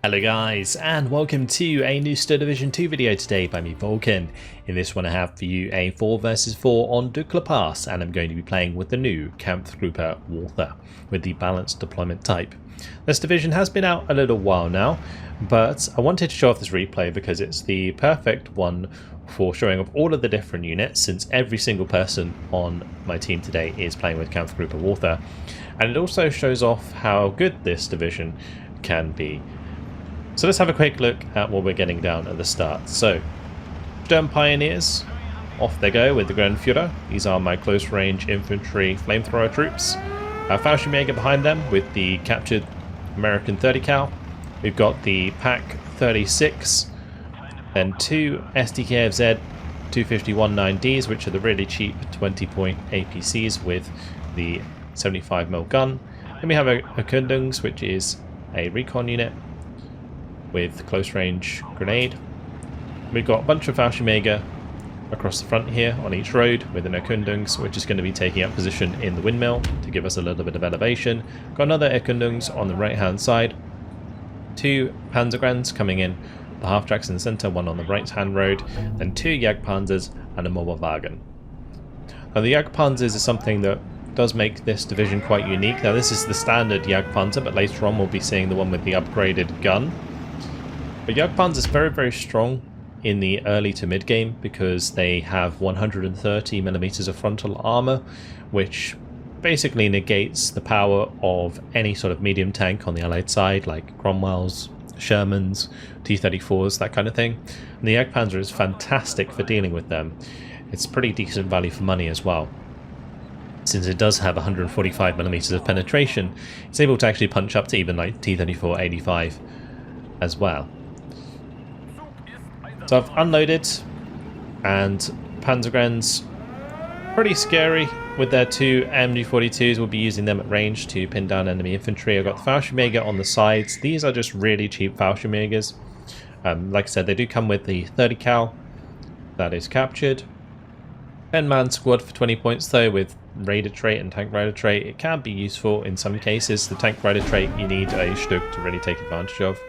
Hello guys, and welcome to a new Star Division 2 video today by me, Vulcan. In this one I have for you a 4 vs 4 on Dukla Pass, and I'm going to be playing with the new Kampfgruppe Walther with the balanced deployment type. This division has been out a little while now, but I wanted to show off this replay because it's the perfect one for showing off all of the different units, since every single person on my team today is playing with Kampfgruppe Walther, and it also shows off how good this division can be. So let's have a quick look at what we're getting down at the start. So, Sturm Pioneers, off they go with the Grenführer. These are my close range infantry flamethrower troops. Fallschirmjäger behind them with the captured American 30 cal. We've got the PaK 36, then two SDKFZ 250-19Ds, which are the really cheap 20-point APCs with the 75mm gun. Then we have a Erkundungs, which is a recon unit with close range grenade. We've got a bunch of Fallschirmjäger across the front here on each road with an Erkundungs, which is going to be taking up position in the windmill to give us a little bit of elevation. Got another Erkundungs on the right hand side, two Panzergrens coming in the half tracks in the center, one on the right hand road, then two Jagdpanzers and a mobile wagon. Now the Jagdpanzers is something that does make this division quite unique. Now this is the standard Jagdpanzer, but later on we'll be seeing the one with the upgraded gun. But Jagdpanzer is very strong in the early to mid game because they have 130mm of frontal armor, which basically negates the power of any sort of medium tank on the allied side, like Cromwells, Shermans, T-34s, that kind of thing. And the Jagdpanzer is fantastic for dealing with them. It's pretty decent value for money as well. Since it does have 145mm of penetration, it's able to actually punch up to even like T-34 85 as well. So I've unloaded, and Panzergrens, pretty scary with their two MG42s. We'll be using them at range to pin down enemy infantry. I've got the Fallschirmjäger on the sides. These are just really cheap Fallschirmjägers. Like I said, they do come with the 30 cal that is captured. 10-man squad for 20 points though, with Raider trait and Tank Rider trait. It can be useful in some cases. The Tank Rider trait you need a Stück to really take advantage of.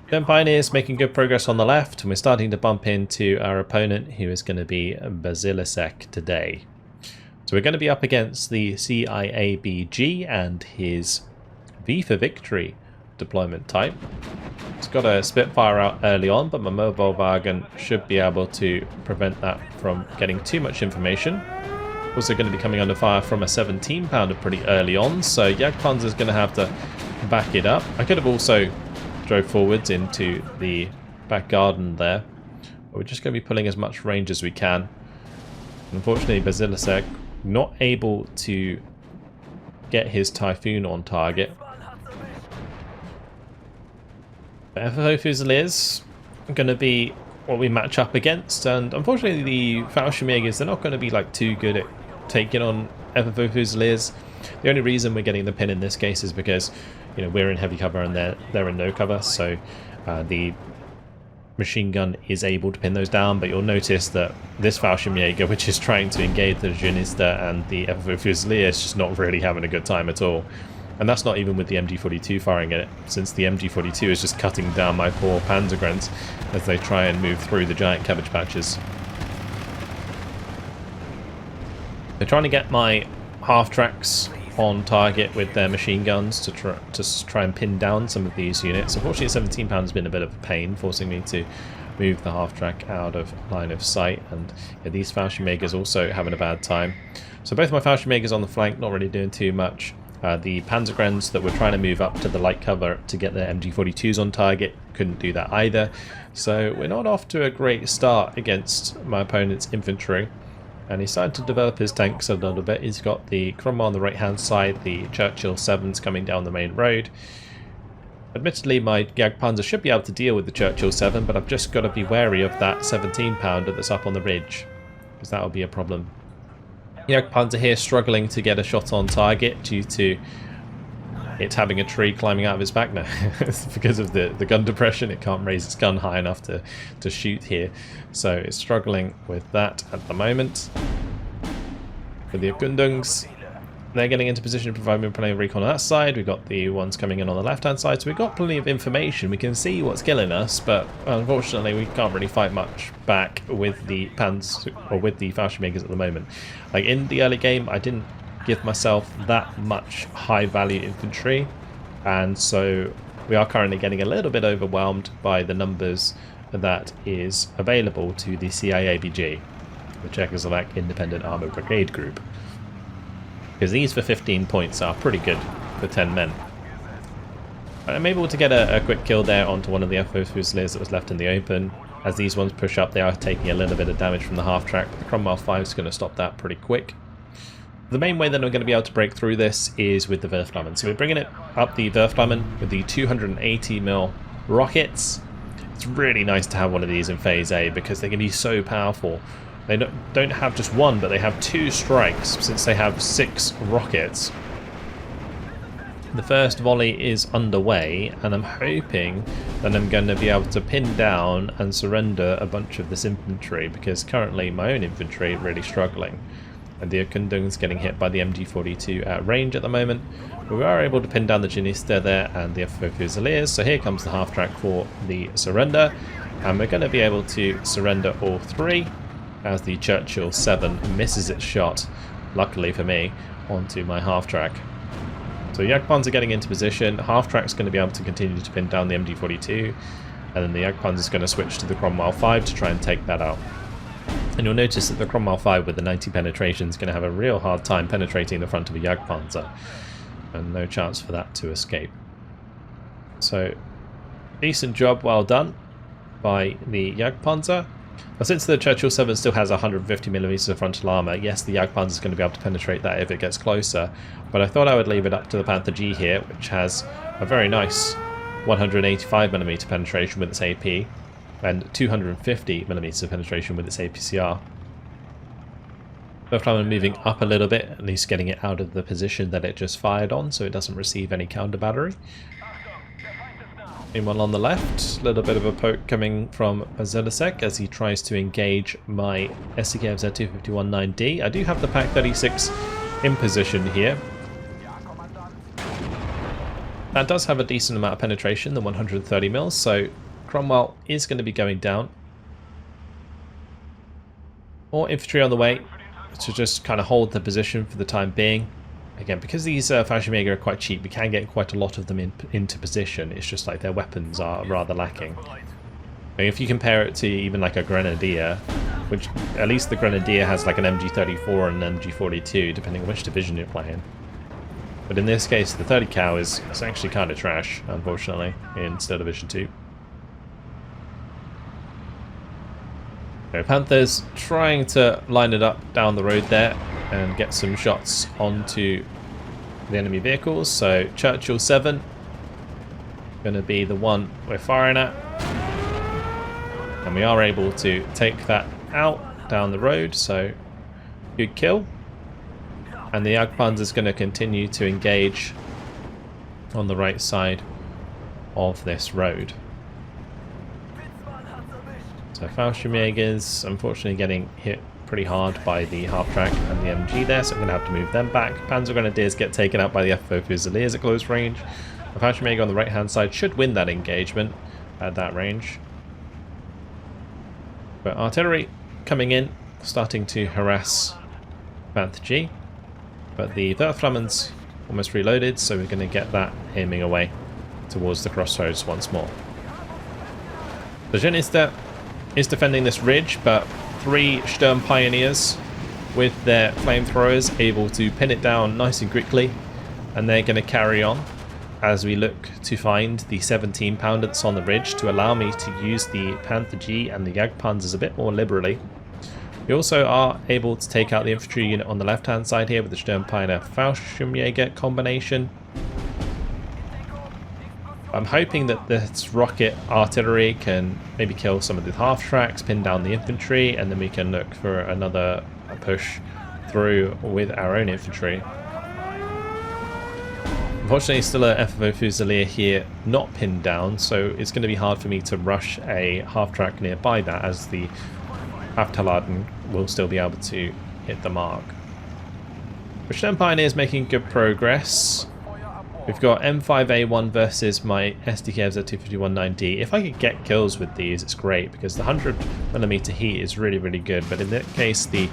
Sturm Pioneers making good progress on the left, and we're starting to bump into our opponent, who is going to be Battlegroup today. So we're going to be up against the CIABG and his V for Victory deployment type. It's got a Spitfire out early on, but my mobile wagon should be able to prevent that from getting too much information. Also going to be coming under fire from a 17-pounder pretty early on, so Jagdpanzer is going to have to back it up. I could have also drove forwards into the back garden there, but we're just going to be pulling as much range as we can. Unfortunately, Battlegroup not able to get his Typhoon on target. FFO Fusiliers are going to be what we match up against, and unfortunately the Fallschirmjägers, they're not going to be like too good at taking on FFO Fusiliers. The only reason we're getting the pin in this case is because, you know, we're in heavy cover and they're in no cover, so the machine gun is able to pin those down. But you'll notice that this Fallschirmjäger, which is trying to engage the Legionista and the FFO Fusilier, is just not really having a good time at all. And that's not even with the MG42 firing at it, since the MG42 is just cutting down my poor Panzergrens as they try and move through the giant cabbage patches. They're trying to get my half-tracks on target with their machine guns to try and pin down some of these units. Unfortunately, 17 pound has been a bit of a pain, forcing me to move the half-track out of line of sight, and yeah, these Fallschirmjägers also having a bad time. So both my Fallschirmjägers on the flank not really doing too much. The Panzergrens that were trying to move up to the light cover to get their MG42s on target couldn't do that either. So we're not off to a great start against my opponent's infantry. And he's starting to develop his tanks a little bit. He's got the Cromwell on the right hand side, the Churchill 7s coming down the main road. Admittedly, my Jagdpanzer should be able to deal with the Churchill 7, but I've just got to be wary of that 17-pounder that's up on the ridge, because that will be a problem. Jagdpanzer here struggling to get a shot on target due to it having a tree climbing out of its back now. Because of the gun depression, it can't raise its gun high enough to shoot here. So it's struggling with that at the moment. For the Erkundungs, They're getting into position to provide me plenty of recon on that side. We've got the ones coming in on the left-hand side, so we've got plenty of information. We can see what's killing us, but unfortunately we can't really fight much back with the or with the Fallschirmjägers at the moment. Like in the early game, I didn't give myself that much high-value infantry, and so we are currently getting a little bit overwhelmed by the numbers that is available to the CIABG, the Czechoslovak Independent Armoured Brigade Group. Because these for 15 points are pretty good for 10 men. I'm able to get a quick kill there onto one of the FO Fusiliers that was left in the open. As these ones push up, they are taking a little bit of damage from the half-track, but the Cromwell 5 is going to stop that pretty quick. The main way that I'm going to be able to break through this is with the Werflammen. So we're bringing it up the Werflammen with the 280mm rockets. It's really nice to have one of these in Phase A because they can be so powerful. They don't have just one, but they have 2 strikes since they have 6 rockets. The first volley is underway, and I'm hoping that I'm going to be able to pin down and surrender a bunch of this infantry, because currently my own infantry is really struggling. And the Erkundung's getting hit by the MG42 at range at the moment. But we are able to pin down the Genista there and the FO Fusiliers, so here comes the half-track for the surrender. And we're going to be able to surrender all 3. As the Churchill 7 misses its shot, luckily for me, onto my half-track. So Jagdpanzer are getting into position, half-track's going to be able to continue to pin down the MG42, and then the Jagdpanzer is going to switch to the Cromwell 5 to try and take that out. And you'll notice that the Cromwell 5 with the 90 penetration is going to have a real hard time penetrating the front of a Jagdpanzer, and no chance for that to escape. So, decent job, well done by the Jagdpanzer. Now, since the Churchill 7 still has 150mm of frontal armour, yes, the Jagdpanzer is going to be able to penetrate that if it gets closer, but I thought I would leave it up to the Panther G here, which has a very nice 185mm penetration with its AP, and 250mm of penetration with its APCR. Werflammen moving up a little bit, at least getting it out of the position that it just fired on, so it doesn't receive any counter battery. Meanwhile on the left, a little bit of a poke coming from Zelisek as he tries to engage my SCKF Z251-9D. I do have the Pak 36 in position here. That does have a decent amount of penetration, the 130mm, so Cromwell is going to be going down. More infantry on the way to just kind of hold the position for the time being. Again, because these Fallschirmjäger are quite cheap, we can get quite a lot of them into position. It's just like their weapons are rather lacking. I mean, if you compare it to even like a Grenadier, which at least the Grenadier has like an MG34 and an MG42, depending on which division you're playing. But in this case, the 30 cal is actually kind of trash, unfortunately, in Steel Division 2. Panthers trying to line it up down the road there and get some shots onto the enemy vehicles. So Churchill 7 going to be the one we're firing at, and we are able to take that out down the road, so good kill. And the Jagdpanzer is going to continue to engage on the right side of this road. So Fallschirmjägers unfortunately getting hit pretty hard by the half-track and the MG there, so I'm going to have to move them back. Panzer Grenadiers get taken out by the FO Fusiliers at close range. The Fallschirmjäger on the right-hand side should win that engagement at that range. But artillery coming in, starting to harass Panther G. But the Werflammen's almost reloaded, so we're going to get that aiming away towards the crossroads once more. The Genista is defending this ridge, but 3 Sturm Pioneers with their flamethrowers able to pin it down nice and quickly, and they're going to carry on as we look to find the 17-pounder that's on the ridge to allow me to use the Panther G and the Jagdpanzers a bit more liberally. We also are able to take out the infantry unit on the left-hand side here with the Sturm Pioneer Fallschirmjäger combination. I'm hoping that this rocket artillery can maybe kill some of the half-tracks, pin down the infantry, and then we can look for another push through with our own infantry. Unfortunately, still a FO Fusilier here not pinned down, so it's going to be hard for me to rush a half-track nearby that, as the Haftaladen will still be able to hit the mark. Stern Pioneers making good progress. We've got M5A1 versus my SDKFZ 251-9D. If I could get kills with these, it's great, because the 100mm heat is really, really good. But in that case, the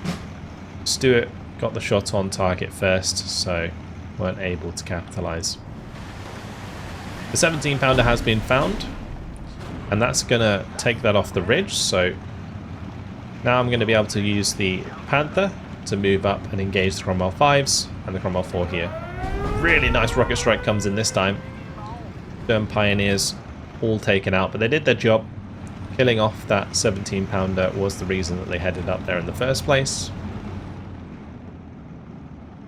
Stuart got the shot on target first, so weren't able to capitalise. The 17-pounder has been found, and that's going to take that off the ridge. So now I'm going to be able to use the Panther to move up and engage the Cromwell 5s and the Cromwell 4 here. Really nice rocket strike comes in this time. Stern Pioneers all taken out, but they did their job. Killing off that 17-pounder was the reason that they headed up there in the first place.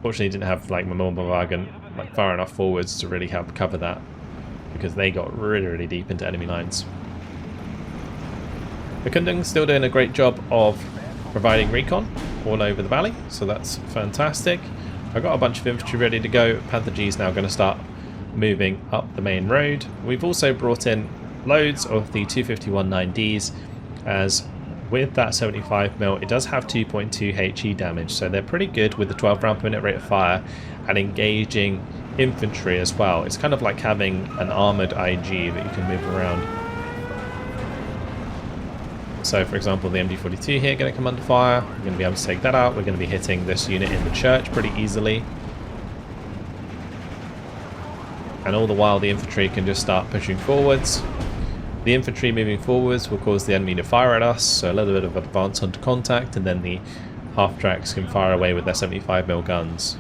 Fortunately, didn't have like my Wagen like far enough forwards to really help cover that, because they got really, really deep into enemy lines. The Kundung still doing a great job of providing recon all over the valley, so that's fantastic. I've got a bunch of infantry ready to go. Panther G is now going to start moving up the main road. We've also brought in loads of the 251-9Ds, as with that 75mm, it does have 2.2 HE damage, so they're pretty good with the 12 round per minute rate of fire and engaging infantry as well. It's kind of like having an armoured IG that you can move around. So for example, the MG42 here going to come under fire. We're going to be able to take that out. We're going to be hitting this unit in the church pretty easily. And all the while the infantry can just start pushing forwards. The infantry moving forwards will cause the enemy to fire at us, so a little bit of advance onto contact, and then the half-tracks can fire away with their 75mm guns.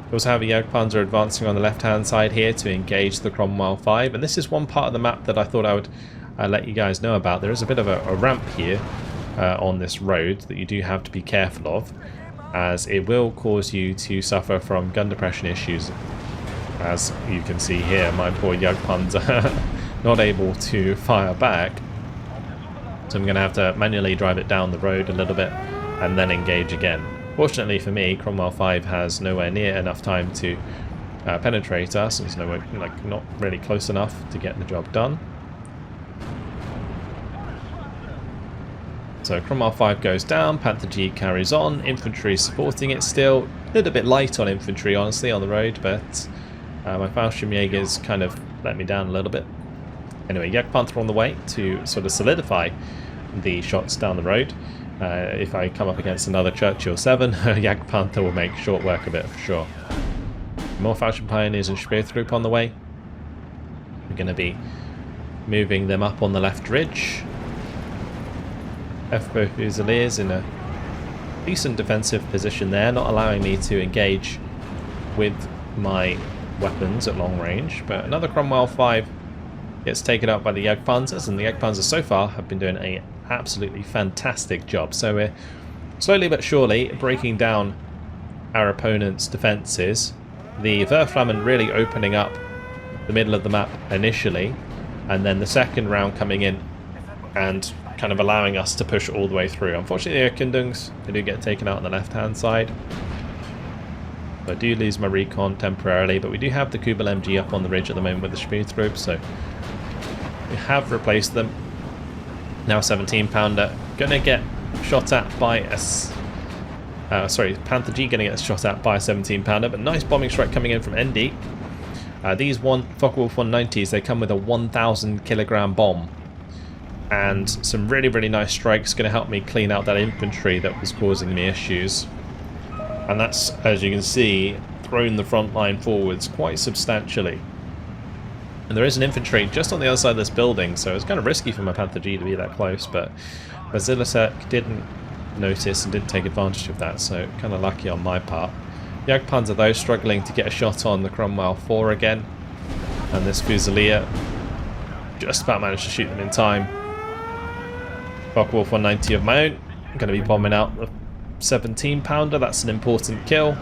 We also have a Jagdpanzer advancing on the left-hand side here to engage the Cromwell 5, and this is one part of the map that I thought I would let you guys know about. There is a bit of a ramp here on this road that you do have to be careful of, as it will cause you to suffer from gun depression issues. As you can see here, my poor Jagdpanzer not able to fire back, so I'm going to have to manually drive it down the road a little bit and then engage again. Fortunately for me, Cromwell 5 has nowhere near enough time to penetrate us. It's nowhere, like, not really close enough to get the job done. So Cromwell 5 goes down, Panther G carries on, infantry supporting it still. A little bit light on infantry, honestly, on the road, but my Fallschirmjägers kind of let me down a little bit. Anyway, Jagdpanther on the way to sort of solidify the shots down the road. If I come up against another Churchill 7, Jagdpanther will make short work of it for sure. More Falchion Pioneers and Speergroup on the way. We're going to be moving them up on the left ridge. F-Bow Fusiliers in a decent defensive position there, not allowing me to engage with my weapons at long range. But another Cromwell 5 gets taken out by the Jagdpanzers, and the Jagdpanzers so far have been doing an absolutely fantastic job. So we're slowly but surely breaking down our opponent's defences. The Werflammen really opening up the middle of the map initially, and then the second round coming in and kind of allowing us to push all the way through. Unfortunately, the Kundungs, they do get taken out on the left-hand side. I do lose my recon temporarily, but we do have the Kubel MG up on the ridge at the moment with the Speergroup, so we have replaced them. Now 17-pounder gonna get shot at by a Panther G gonna get shot at by a 17-pounder, but nice bombing strike coming in from ND. These Focke-Wulf 190s, they come with a 1,000 kilogram bomb, and some really, really nice strikes going to help me clean out that infantry that was causing me issues. And that's, as you can see, thrown the front line forwards quite substantially. And there is an infantry just on the other side of this building, so it's kind of risky for my Panther G to be that close, but Basilisek didn't notice and didn't take advantage of that, so kind of lucky on my part. Jagdpanzer, though, struggling to get a shot on the Cromwell 4 again, and this Fusilier just about managed to shoot them in time. Focke-Wulf 190 of my own, I'm going to be bombing out the 17-pounder, that's an important kill.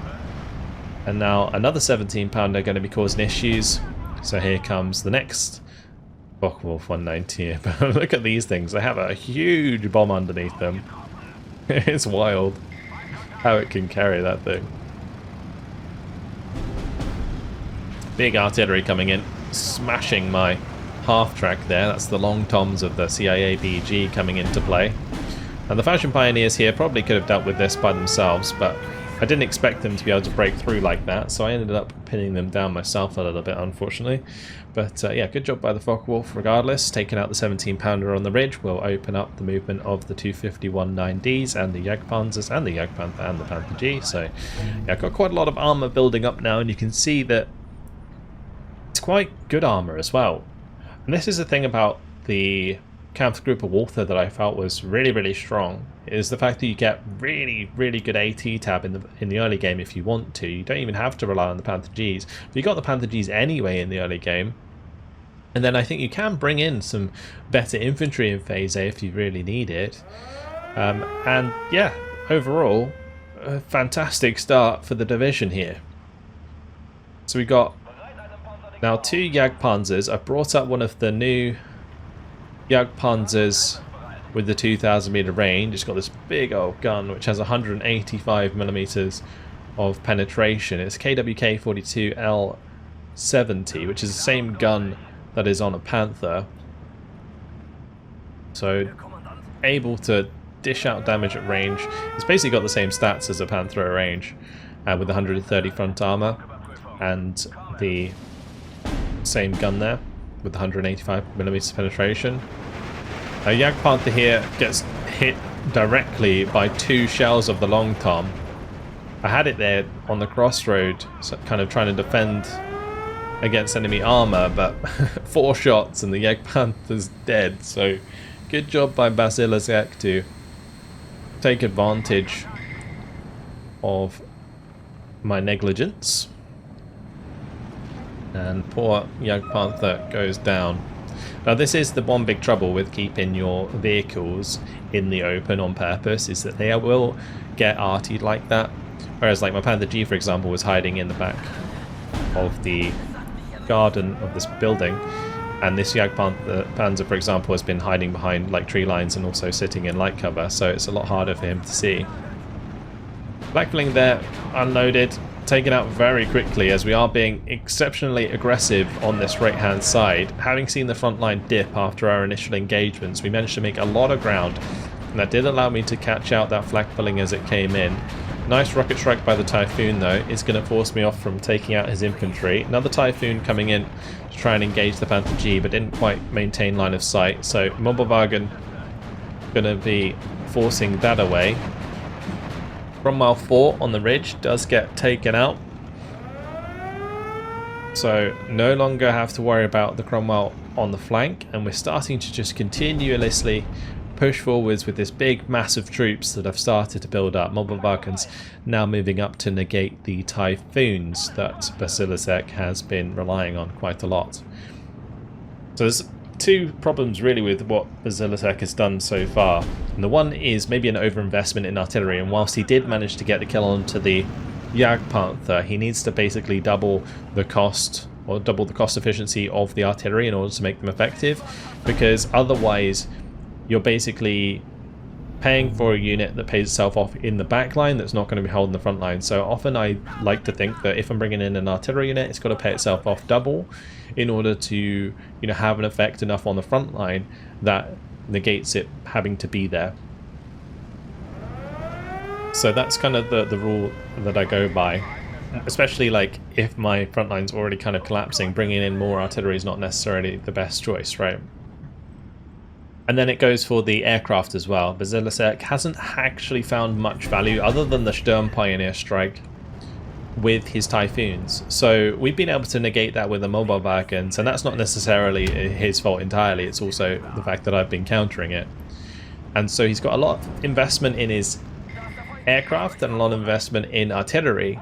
And now another 17-pounder going to be causing issues. So here comes the next Focke-Wulf 190. But look at these things, they have a huge bomb underneath them. It's wild how it can carry that thing. Big artillery coming in, smashing my half-track there. That's the long toms of the CIA BG coming into play. And the Falchion Pioneers here probably could have dealt with this by themselves, but I didn't expect them to be able to break through like that, so I ended up pinning them down myself a little bit, unfortunately. But yeah, good job by the Focke-Wulf regardless. Taking out the 17-pounder on the ridge will open up the movement of the 251-9Ds and the Jagdpanzers and the Jagdpanther and the Panther G. So yeah, I've got quite a lot of armor building up now, and you can see that it's quite good armor as well. And this is the thing about the Kampfgruppe Walther that I felt was really, really strong, is the fact that you get really, really good AT tab in the early game if you want to. You don't even have to rely on the Panther Gs. But you got the Panther Gs anyway in the early game. And then I think you can bring in some better infantry in Phase A if you really need it. And yeah, overall, a fantastic start for the division here. So we got now 2 Jagdpanzers. I've brought up one of the new Jagdpanzers with the 2,000 meter range. It's got this big old gun which has 185 millimeters of penetration. It's KWK-42L70, which is the same gun that is on a Panther. So able to dish out damage at range. It's basically got the same stats as a Panther at range, with 130 front armor and the same gun there with 185 millimeters penetration. Jagdpanther here gets hit directly by 2 shells of the Long Tom. I had it there on the crossroad, so kind of trying to defend against enemy armor, but 4 shots and the Jagdpanther's dead. So good job by Battlegroup to take advantage of my negligence. And poor Jagdpanther goes down. Now this is the one big trouble with keeping your vehicles in the open on purpose, is that they will get artied like that. Whereas like my Panther G, for example, was hiding in the back of the garden of this building, and this Jagdpanzer, for example, has been hiding behind like tree lines and also sitting in light cover, so it's a lot harder for him to see. Blackfling there, unloaded, taken out very quickly, as we are being exceptionally aggressive on this right hand side. Having seen the front line dip after our initial engagements, we managed to make a lot of ground, and that did allow me to catch out that flak filling as it came in. Nice rocket strike by the Typhoon though is going to force me off from taking out his infantry. Another Typhoon coming in to try and engage the Panther G, but didn't quite maintain line of sight, so Mobilwagen going to be forcing that away. Cromwell 4 on the ridge does get taken out, so no longer have to worry about the Cromwell on the flank, and we're starting to just continuously push forwards with this big mass of troops that have started to build up. Mobilwagen's now moving up to negate the Typhoons that Battlegroup has been relying on quite a lot. So there's 2 problems really with what Battlegroup has done so far. And the one is maybe an overinvestment in artillery, and whilst he did manage to get the kill onto the Jagdpanther, he needs to basically double the cost efficiency of the artillery in order to make them effective, because otherwise you're basically paying for a unit that pays itself off in the back line that's not going to be holding the front line. So often I like to think that if I'm bringing in an artillery unit, it's got to pay itself off double in order to, have an effect enough on the front line that negates it having to be there. So that's kind of the rule that I go by, especially like if my front line's already kind of collapsing. Bringing in more artillery is not necessarily the best choice, right? And then it goes for the aircraft as well. Battlegroup hasn't actually found much value other than the Sturm Pioneer strike with his Typhoons. So we've been able to negate that with the Mobilwagens, and that's not necessarily his fault entirely. It's also the fact that I've been countering it. And so he's got a lot of investment in his aircraft and a lot of investment in artillery,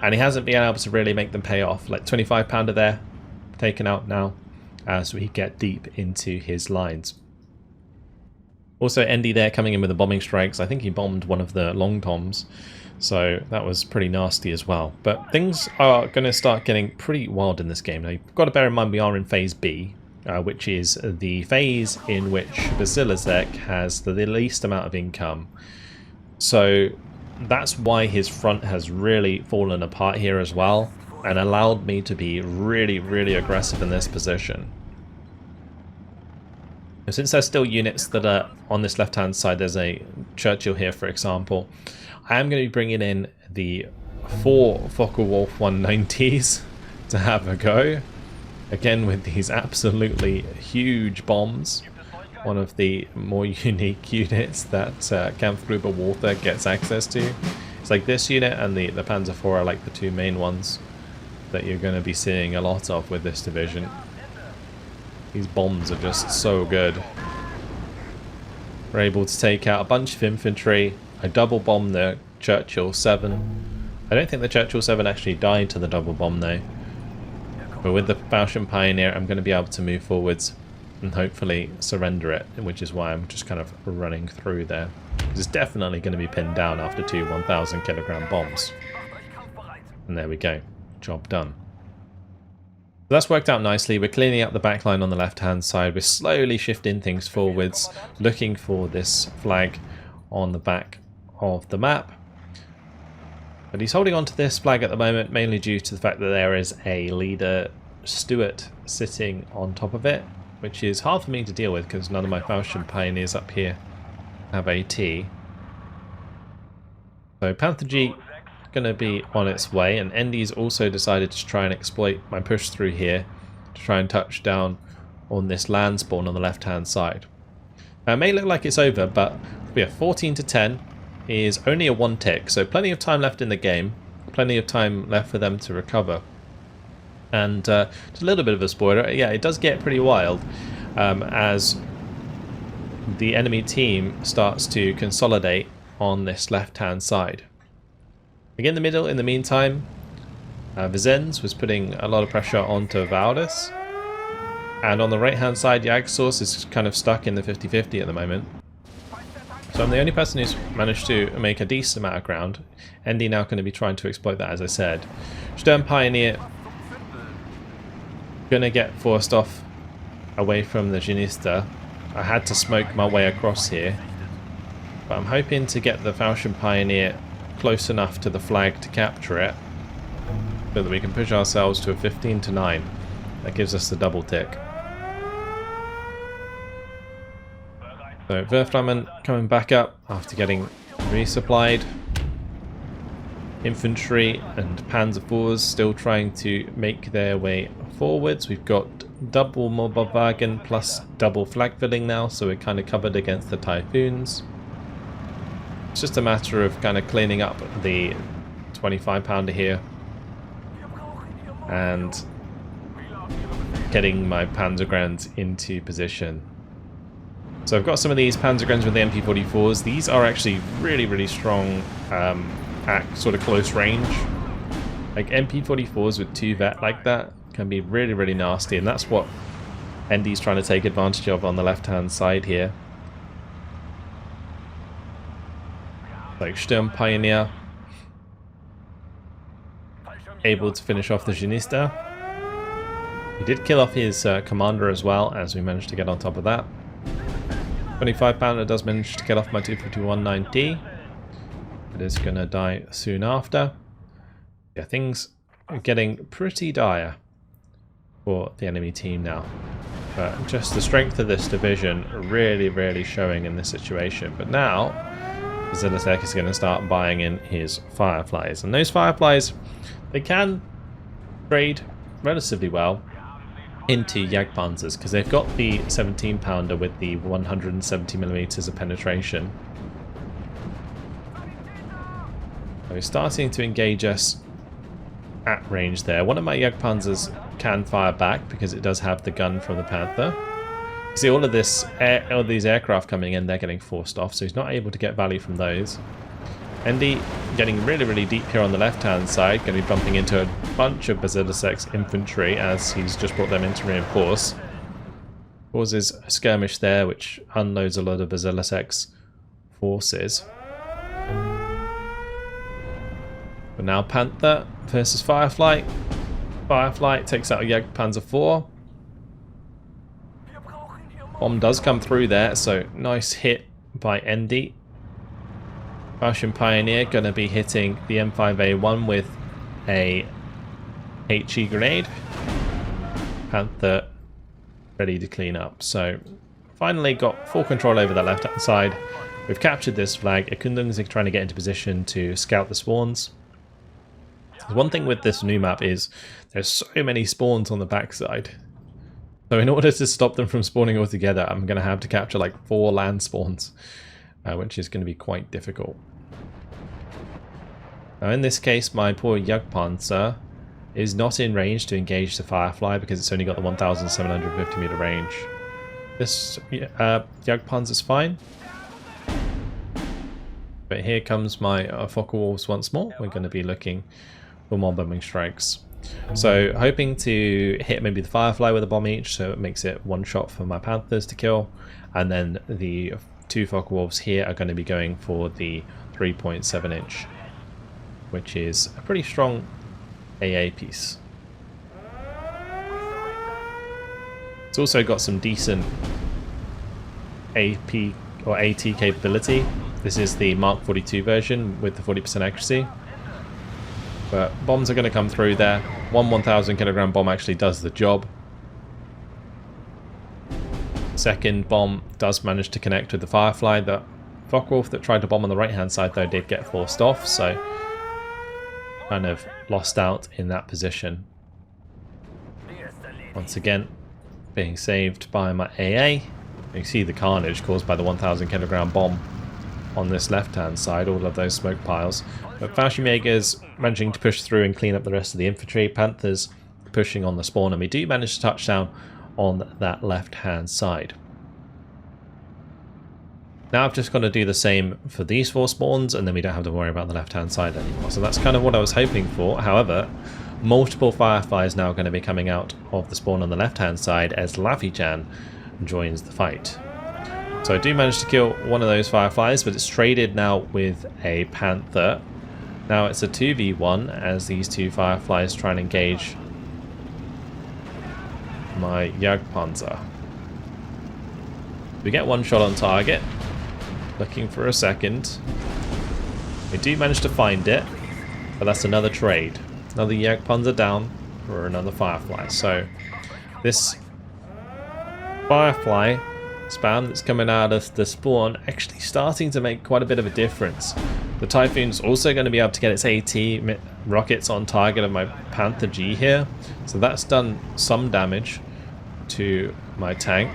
and he hasn't been able to really make them pay off. Like 25-pounder there, taken out now as we get deep into his lines. Also, Andy there coming in with the bombing strikes. I think he bombed one of the Long Toms, so that was pretty nasty as well. But things are going to start getting pretty wild in this game. Now, you've got to bear in mind we are in Phase B, which is the phase in which Battlegroup has the least amount of income. So that's why his front has really fallen apart here as well, and allowed me to be really, really aggressive in this position. Since there's still units that are on this left-hand side, there's a Churchill here, for example, I am going to be bringing in the 4 Focke-Wulf 190s to have a go. Again, with these absolutely huge bombs. One of the more unique units that Kampfgruppe Walther gets access to. It's like this unit and the Panzer IV are like the two main ones that you're going to be seeing a lot of with this division. These bombs are just so good. We're able to take out a bunch of infantry. I double bomb the Churchill 7. I don't think the Churchill 7 actually died to the double bomb though. But with the Fallschirm Pioneer, I'm going to be able to move forwards and hopefully surrender it, which is why I'm just kind of running through there. It's definitely going to be pinned down after 2 1,000 kilogram bombs. And there we go. Job done. So that's worked out nicely. We're cleaning up the back line on the left-hand side. We're slowly shifting things forwards, looking for this flag on the back of the map. But he's holding on to this flag at the moment, mainly due to the fact that there is a leader, Stuart, sitting on top of it, which is hard for me to deal with because none of my Fallschirm Pioneers up here have AT. So Panther G going to be on its way, and Endy's also decided to try and exploit my push through here to try and touch down on this land spawn on the left hand side. Now, it may look like it's over, but we have 14 to 10 is only a 1 tick, so plenty of time left in the game, plenty of time left for them to recover. And just a little bit of a spoiler, yeah, it does get pretty wild as the enemy team starts to consolidate on this left hand side. Again, in the middle, in the meantime, Vizennes was putting a lot of pressure onto Valdis. And on the right hand side, Jagdsource is kind of stuck in the 50-50 at the moment. So I'm the only person who's managed to make a decent amount of ground. Endy now going to be trying to exploit that, as I said. Sturm Pioneer going to get forced off away from the Genista. I had to smoke my way across here. But I'm hoping to get the Fallschirm Pioneer close enough to the flag to capture it so that we can push ourselves to a 15 to 9. That gives us the double tick. So Werframmen coming back up after getting resupplied. Infantry and Panzer IVs still trying to make their way forwards. We've got double Mobilwagen plus double flag filling now, so we're kind of covered against the Typhoons. It's just a matter of kind of cleaning up the 25 pounder here and getting my Panzergrenz into position. So I've got some of these Panzergrenz with the MP44s. These are actually really, really strong at sort of close range. Like MP44s with 2 vet like that can be really, really nasty, and that's what Endy's trying to take advantage of on the left-hand side here. Like Sturm Pioneer able to finish off the Genista. He did kill off his commander as well, as we managed to get on top of that. 25 pounder does manage to get off my 251-9D. It is going to die soon after. Yeah, things are getting pretty dire for the enemy team now. But just the strength of this division really, really showing in this situation. But now Zilitek is going to start buying in his Fireflies. And those Fireflies, they can trade relatively well into Jagdpanzers because they've got the 17 pounder with the 170mm of penetration. So he's starting to engage us at range there. One of my Jagdpanzers can fire back because it does have the gun from the Panther. You see all of this, all these aircraft coming in, they're getting forced off, so he's not able to get value from those. Endy getting really, really deep here on the left-hand side, going to be bumping into a bunch of Basilisek's infantry as he's just brought them in to reinforce. Causes a skirmish there, which unloads a lot of Basilisek's forces. But now Panther versus Firefly. Firefly takes out a Jagdpanzer IV. Bomb does come through there, so nice hit by Endy. Fallschirm Pioneer going to be hitting the M5A1 with a HE grenade. Panther ready to clean up. So finally got full control over that left hand side. We've captured this flag. Ekundungs are trying to get into position to scout the spawns. The one thing with this new map is there's so many spawns on the backside. So in order to stop them from spawning all together, I'm going to have to capture like 4 land spawns, which is going to be quite difficult. Now in this case, my poor Jagdpanzer is not in range to engage the Firefly because it's only got the 1,750 meter range. This Jagdpanzer is fine. But here comes my Focke-Wulfs once more. We're going to be looking for more bombing strikes. So hoping to hit maybe the Firefly with a bomb each, so it makes it 1 shot for my Panthers to kill. And then the 2 Focke-Wulfs here are going to be going for the 3.7 inch, which is a pretty strong AA piece. It's also got some decent AP or AT capability. This is the Mark 42 version with the 40% accuracy. But bombs are going to come through there. One 1,000 kilogram bomb actually does the job. Second bomb does manage to connect with the Firefly. The Focke-Wulf that tried to bomb on the right hand side though did get forced off, so kind of lost out in that position. Once again, being saved by my AA. You see the carnage caused by the 1,000 kilogram bomb on this left hand side, all of those smoke piles. But Fallschirmjäger's managing to push through and clean up the rest of the infantry. Panthers pushing on the spawn, and we do manage to touch down on that left hand side. Now I've just got to do the same for these 4 spawns, and then we don't have to worry about the left hand side anymore. So that's kind of what I was hoping for. However, multiple Fireflies now going to be coming out of the spawn on the left hand side as Laffy-chan joins the fight. So I do manage to kill one of those Fireflies, but it's traded now with a Panther. Now it's a 2v1 as these 2 Fireflies try and engage my Jagdpanzer. We get 1 shot on target. Looking for a second. We do manage to find it, but that's another trade. Another Jagdpanzer down for another Firefly. So this Firefly spam that's coming out of the spawn actually starting to make quite a bit of a difference. The Typhoon's also going to be able to get its AT rockets on target of my Panther G here, so that's done some damage to my tank.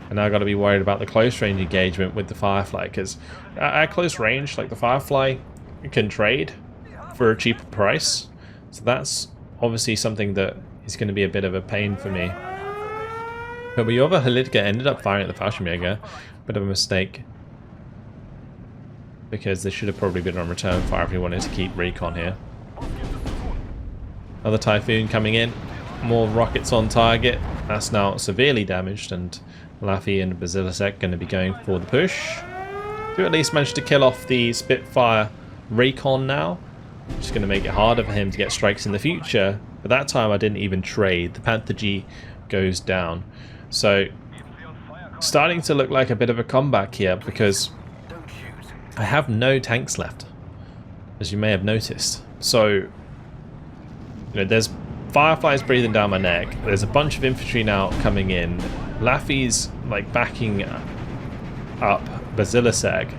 And now I've got to be worried about the close range engagement with the Firefly, because at close range, like, the Firefly can trade for a cheaper price, so that's obviously something that is going to be a bit of a pain for me. But Bojova Helidka ended up firing at the Fallschirmjäger. Bit of a mistake, because they should have probably been on return fire if we wanted to keep recon here. Another Typhoon coming in. More rockets on target. That's now severely damaged, and Laffy and Basilisek going to be going for the push. Do at least manage to kill off the Spitfire recon now. Just going to make it harder for him to get strikes in the future. But that time I didn't even trade. The Panther G goes down. So, starting to look like a bit of a comeback here, because I have no tanks left, as you may have noticed. So, you know, there's Fireflies breathing down my neck. There's a bunch of infantry now coming in. Laffy's like backing up Basilisek.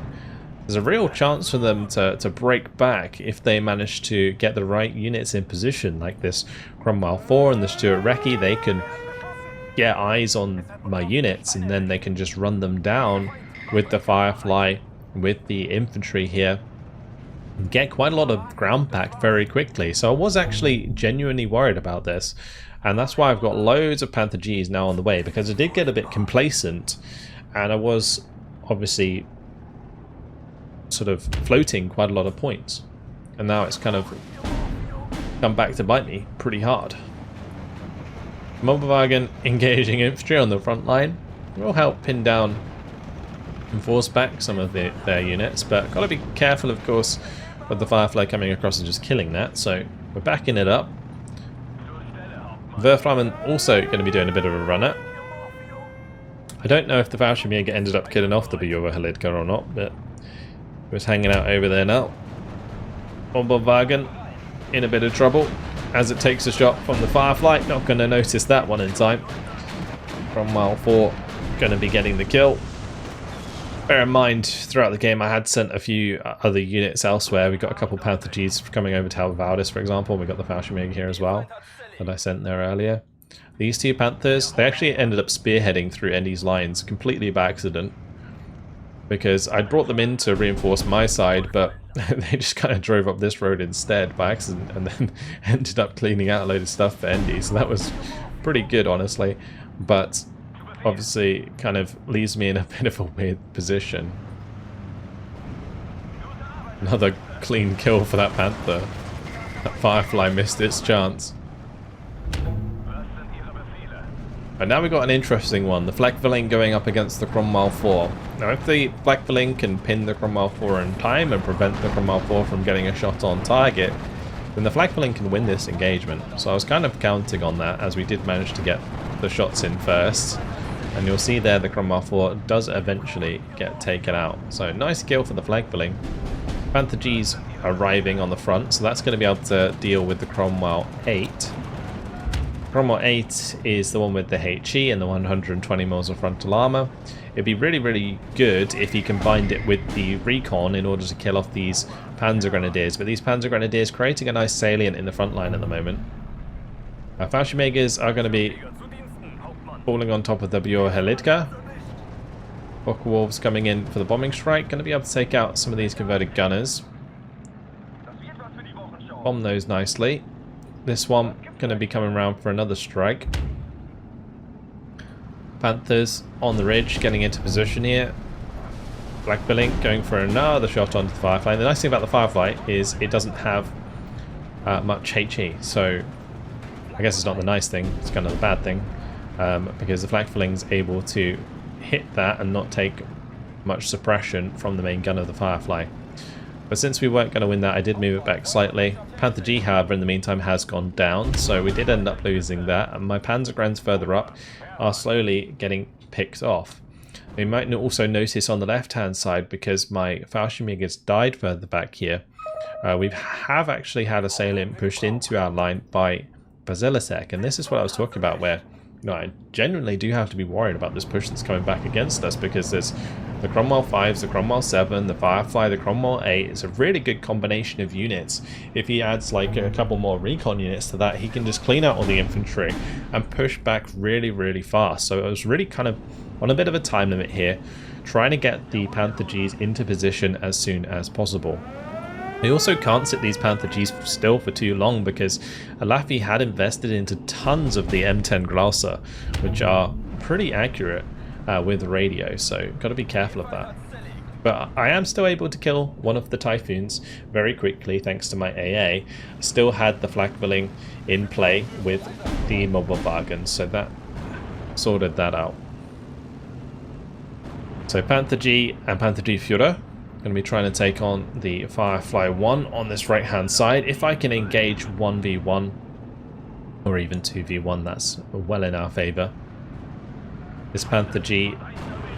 There's a real chance for them to break back if they manage to get the right units in position, like this Cromwell 4 and the Stuart Recce. They can get eyes on my units, and then they can just run them down with the Firefly, with the infantry here, and get quite a lot of ground back very quickly. So I was actually genuinely worried about this, and that's why I've got loads of Panther Gs now on the way, because I did get a bit complacent, and I was obviously sort of floating quite a lot of points, and now it's kind of come back to bite me pretty hard. Mobilwagen engaging infantry on the front line will help pin down and force back some of their units, but got to be careful, of course, with the Firefly coming across and just killing that. So we're backing it up. Verflammen also going to be doing a bit of a runner. I don't know if the Fallschirmjäger ended up killing off the Bojova Helidka or not, but he was hanging out over there now. Mobilwagen in a bit of trouble as it takes a shot from the Firefly. Not going to notice that one in time. Cromwell 4 going to be getting the kill. Bear in mind, throughout the game I had sent a few other units elsewhere. We got a couple Panther Gs coming over to Valdes, for example. We got the Fallschirmjäger here as well that I sent there earlier. These two Panthers, they actually ended up spearheading through Endy's lines completely by accident, because I brought them in to reinforce my side, but they just kind of drove up this road instead by accident and then ended up cleaning out a load of stuff for Endy. So that was pretty good, honestly, but obviously kind of leaves me in a bit of a weird position. Another clean kill for that Panther. That Firefly missed its chance. And now we've got an interesting one. The Flakveling going up against the Cromwell 4. Now if the Flakveling can pin the Cromwell 4 in time and prevent the Cromwell 4 from getting a shot on target, then the Flakveling can win this engagement. So I was kind of counting on that, as we did manage to get the shots in first. And you'll see there the Cromwell 4 does eventually get taken out. So nice kill for the Flakveling. Panther G's arriving on the front, so that's going to be able to deal with the Cromwell 8. Cromwell 8 is the one with the HE and the 120 mils of frontal armor. It'd be really, really good if he combined it with the recon in order to kill off these Panzer Grenadiers. But these Panzer Grenadiers creating a nice salient in the front line at the moment. Fallschirmjägers are going to be falling on top of the Björhelidka. Wolves coming in for the bombing strike. Going to be able to take out some of these converted gunners. Bomb those nicely. This one going to be coming around for another strike. Panthers on the ridge getting into position here. Flakveling going for another shot onto the Firefly. The nice thing about the Firefly is it doesn't have much HE. So I guess it's not the nice thing, it's kind of the bad thing. Because the Flakveling's able to hit that and not take much suppression from the main gun of the Firefly. But since we weren't going to win that, I did move it back slightly. Panther G, however, in the meantime has gone down, so we did end up losing that. And my Panzergrens further up are slowly getting picked off. We might also notice on the left-hand side, because my Fallschirmjägers died further back here, we have actually had a salient pushed into our line by Basilisek, and this is what I was talking about, where I genuinely do have to be worried about this push that's coming back against us, because there's the Cromwell 5s, the Cromwell 7, the Firefly, the Cromwell 8. It's a really good combination of units. If he adds like a couple more recon units to that, he can just clean out all the infantry and push back really, really fast. So I was really kind of on a bit of a time limit here, trying to get the Panther Gs into position as soon as possible. We also can't sit these Panther Gs still for too long, because Alafi had invested into tons of the M10 Glauser, which are pretty accurate with radio, so got to be careful of that. But I am still able to kill one of the Typhoons very quickly thanks to my AA. Still had the Flakveling in play with the mobile wagon, so that sorted that out. So Panther G and Panther G Führer going to be trying to take on the Firefly 1 on this right hand side. If I can engage 1v1 or even 2v1, that's well in our favour. This Panther G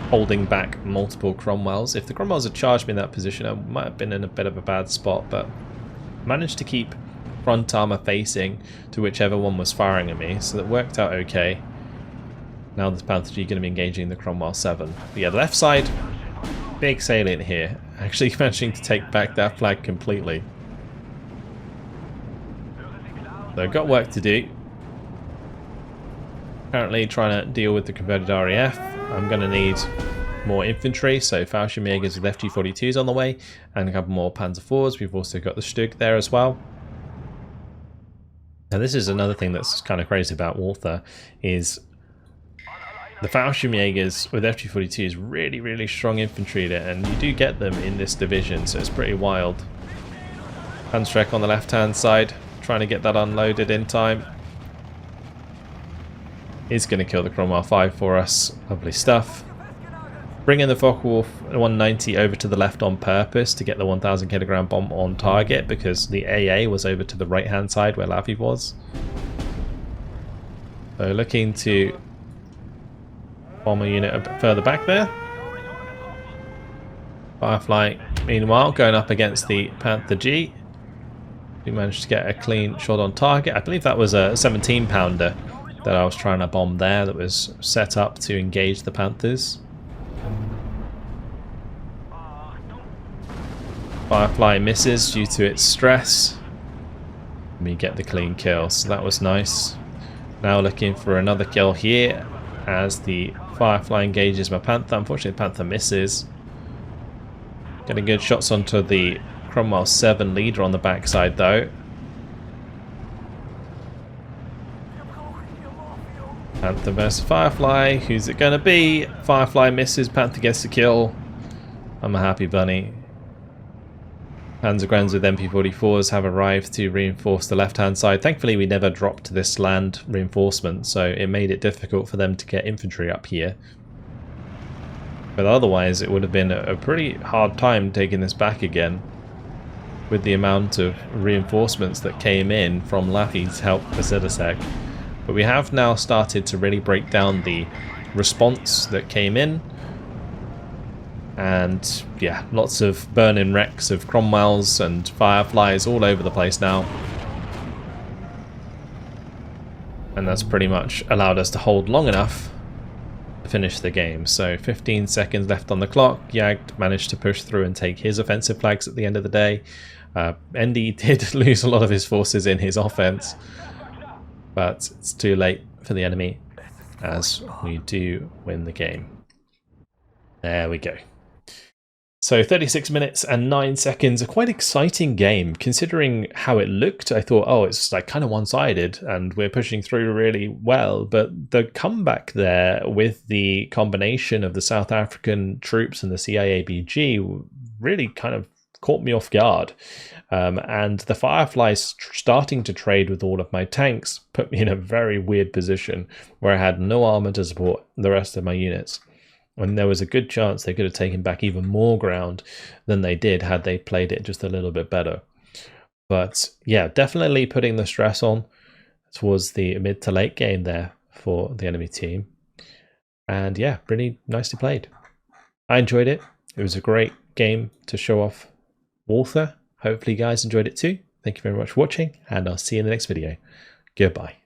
holding back multiple Cromwells. If the Cromwells had charged me in that position, I might have been in a bit of a bad spot, but managed to keep front armour facing to whichever one was firing at me, so that worked out okay. Now this Panther G going to be engaging the Cromwell 7. But yeah, the left side, big salient here. Actually managing to take back that flag completely. So I've got work to do. Currently trying to deal with the converted RAF. I'm going to need more infantry, so Fallschirmjägers with FG42s on the way, and a couple more Panzer IVs. We've also got the Stug there as well. Now this is another thing that's kind of crazy about Walther, is the Fallschirmjägers with FG42 is really, really strong infantry there, and you do get them in this division, so it's pretty wild. Panzerek on the left-hand side, trying to get that unloaded in time. Is going to kill the Cromwell 5 for us. Lovely stuff. Bringing the Focke-Wulf 190 over to the left on purpose to get the 1,000 kilogram bomb on target, because the AA was over to the right-hand side where Laffy was. So looking to bomb a unit a bit further back there. Firefly, meanwhile, going up against the Panther G. We managed to get a clean shot on target. I believe that was a 17-pounder that I was trying to bomb there that was set up to engage the Panthers. Firefly misses due to its stress. We get the clean kill, so that was nice. Now looking for another kill here as the Firefly engages my Panther. Unfortunately, the Panther misses. Getting good shots onto the Cromwell 7 leader on the backside though. Panther versus Firefly. Who's it going to be? Firefly misses. Panther gets the kill. I'm a happy bunny. Panzergrenz with MP44s have arrived to reinforce the left-hand side. Thankfully, we never dropped this land reinforcement, so it made it difficult for them to get infantry up here. But otherwise, it would have been a pretty hard time taking this back again, with the amount of reinforcements that came in from Laffy to help Basidasek. But we have now started to really break down the response that came in. And yeah, lots of burning wrecks of Cromwells and Fireflies all over the place now. And that's pretty much allowed us to hold long enough to finish the game. So 15 seconds left on the clock. Jagd managed to push through and take his offensive flags at the end of the day. Endy did lose a lot of his forces in his offense, but it's too late for the enemy as we do win the game. There we go. So 36 minutes and 9 seconds, a quite exciting game. Considering how it looked, I thought, oh, it's like kind of one-sided and we're pushing through really well. But the comeback there with the combination of the South African troops and the CIABG really kind of caught me off guard. And the Fireflies starting to trade with all of my tanks put me in a very weird position where I had no armor to support the rest of my units. And there was a good chance they could have taken back even more ground than they did had they played it just a little bit better. But yeah, definitely putting the stress on towards the mid to late game there for the enemy team. And yeah, really nicely played. I enjoyed it. It was a great game to show off Walther. Hopefully you guys enjoyed it too. Thank you very much for watching, and I'll see you in the next video. Goodbye.